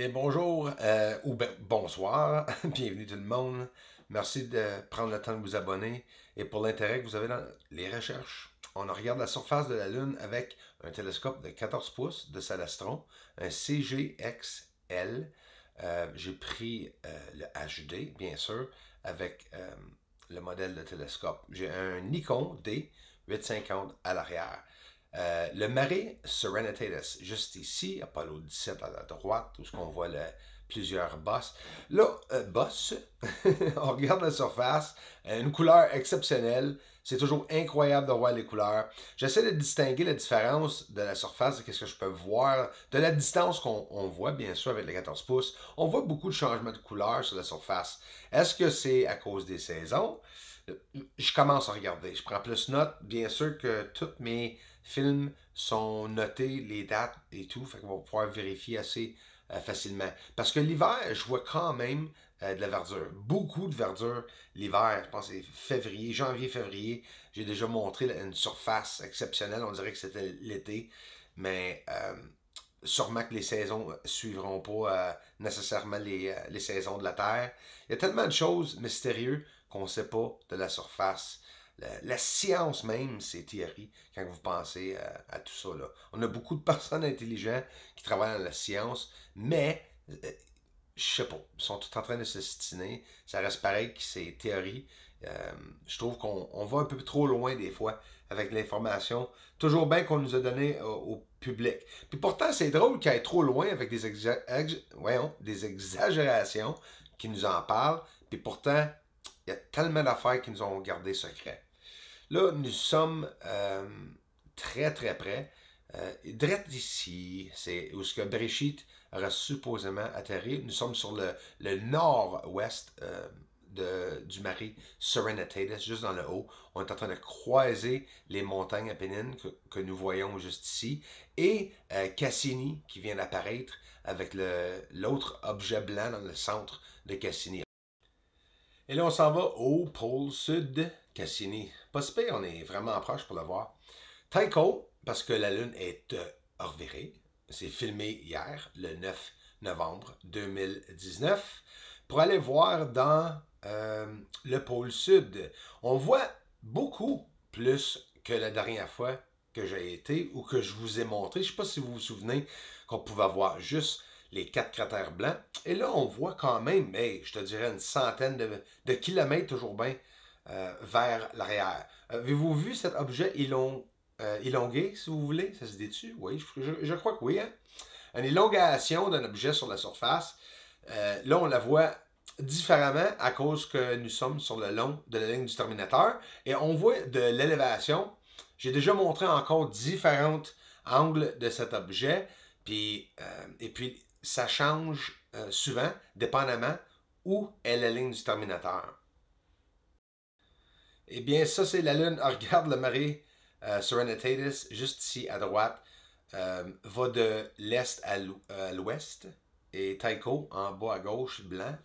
Bien, bonjour ou bonsoir, bienvenue tout le monde. Merci de prendre le temps de vous abonner et pour l'intérêt que vous avez dans les recherches. On regarde la surface de la Lune avec un télescope de 14 pouces de Celestron, un CGXL. J'ai pris le HD, bien sûr, avec le modèle de télescope. J'ai un Nikon D850 à l'arrière. Le Mare Serenitatis, juste ici, Apollo 17 à la droite, où on voit plusieurs bosses. Là, boss, on regarde la surface, une couleur exceptionnelle. C'est toujours incroyable de voir les couleurs. J'essaie de distinguer la différence de la surface, de ce que je peux voir, de la distance qu'on voit, bien sûr, avec les 14 pouces. On voit beaucoup de changements de couleur sur la surface. Est-ce que c'est à cause des saisons? Je commence à regarder. Je prends plus note. Bien sûr que tous mes films sont notés, les dates et tout. Fait qu'on va pouvoir vérifier assez facilement. Parce que l'hiver, je vois quand même de la verdure. Beaucoup de verdure l'hiver. Je pense que c'est février, janvier, février. J'ai déjà montré une surface exceptionnelle. On dirait que c'était l'été. Mais sûrement que les saisons ne suivront pas nécessairement les saisons de la Terre. Il y a tellement de choses mystérieuses qu'on ne sait pas de la surface. La science même, c'est théorie, quand vous pensez à tout ça. Là. On a beaucoup de personnes intelligentes qui travaillent dans la science, mais je sais pas, ils sont tous en train de se s'estiner. Ça reste pareil que c'est théorie. Je trouve qu'on va un peu trop loin des fois avec l'information. Toujours bien qu'on nous a donné au public. Puis pourtant, c'est drôle qu'il aille trop loin avec des exagérations qui nous en parlent. Puis pourtant, il y a tellement d'affaires qui nous ont gardé secret. Là, nous sommes très très près. Direct ici, c'est où ce que Bereshit aurait supposément atterri. Nous sommes sur le nord-ouest du Mare Serenitatis, juste dans le haut. On est en train de croiser les montagnes Apennines que nous voyons juste ici. Et Cassini qui vient d'apparaître avec l'autre objet blanc dans le centre de Cassini. Et là, on s'en va au pôle sud, Cassini. Pas si pire, on est vraiment proche pour le voir. Tycho, parce que la Lune est revirée. C'est filmé hier, le 9 novembre 2019, pour aller voir dans le pôle sud. On voit beaucoup plus que la dernière fois que j'ai été ou que je vous ai montré. Je ne sais pas si vous vous souvenez qu'on pouvait voir juste les 4 cratères blancs. Et là, on voit quand même, je te dirais une centaine de kilomètres toujours bien vers l'arrière. Avez-vous vu cet objet élongué, si vous voulez? Ça se dit dessus? Oui, je crois que oui. Hein? Une élongation d'un objet sur la surface. Là, on la voit différemment à cause que nous sommes sur le long de la ligne du terminateur. Et on voit de l'élévation. J'ai déjà montré encore différents angles de cet objet. Et puis, ça change souvent, dépendamment où est la ligne du terminateur. Eh bien, ça, c'est la Lune. Regarde le Mare Serenitatis, juste ici à droite, va de l'est à l'ouest. Et Tycho, en bas à gauche, blanc,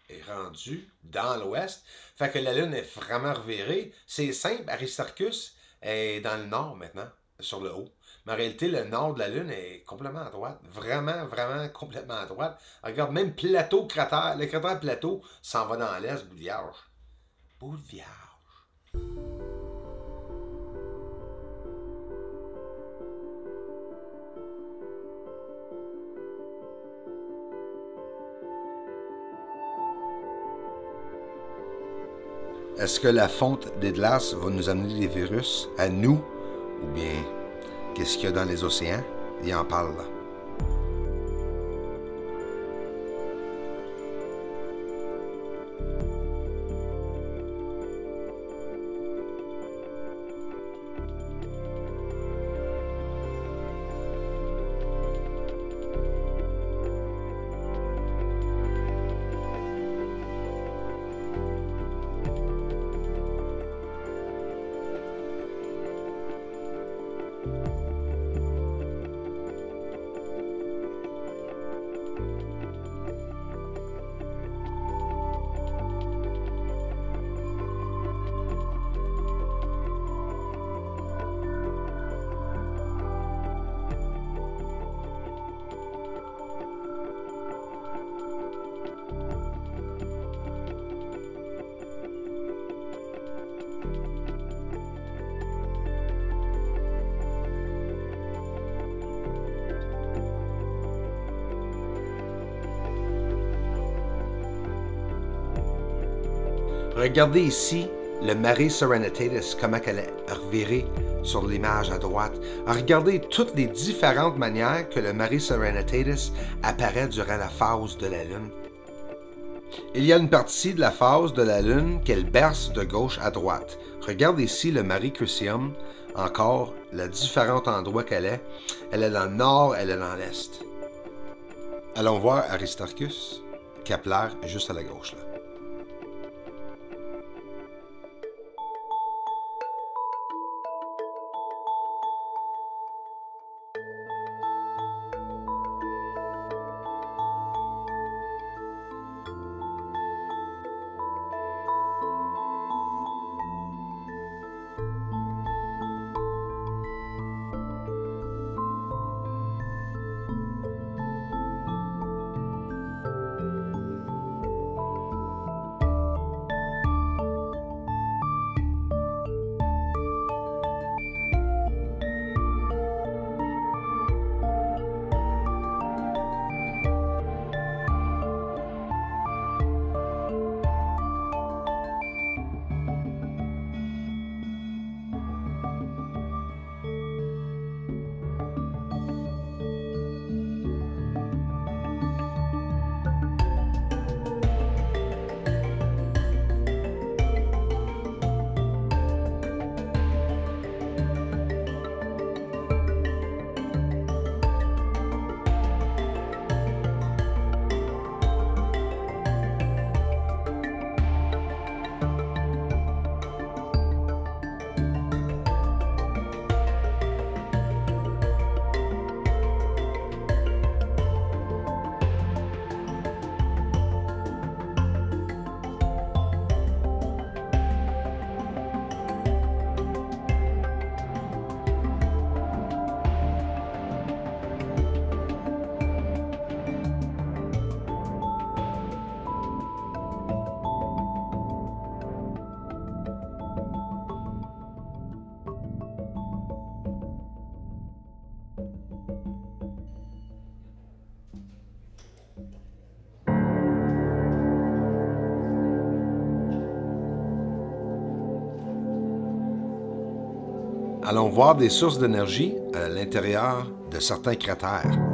est rendu dans l'ouest. Fait que la Lune est vraiment revirée. C'est simple, Aristarchus est dans le nord maintenant, sur le haut. Mais en réalité, le nord de la Lune est complètement à droite. Vraiment, vraiment complètement à droite. Regarde, même plateau, cratère. Le cratère plateau s'en va dans l'est, bout de vierge. Bout de vierge. Est-ce que la fonte des glaces va nous amener des virus à nous? Ou bien, qu'est-ce qu'il y a dans les océans? Il en parle là. Regardez ici le Mare Serenitatis, comment elle est revirée sur l'image à droite. Regardez toutes les différentes manières que le Mare Serenitatis apparaît durant la phase de la Lune. Il y a une partie de la phase de la Lune qu'elle berce de gauche à droite. Regardez ici le Mare Crucium, encore, les différents endroits qu'elle est. Elle est dans le nord, elle est dans l'est. Allons voir Aristarchus, Kepler, juste à la gauche là. Allons voir des sources d'énergie à l'intérieur de certains cratères.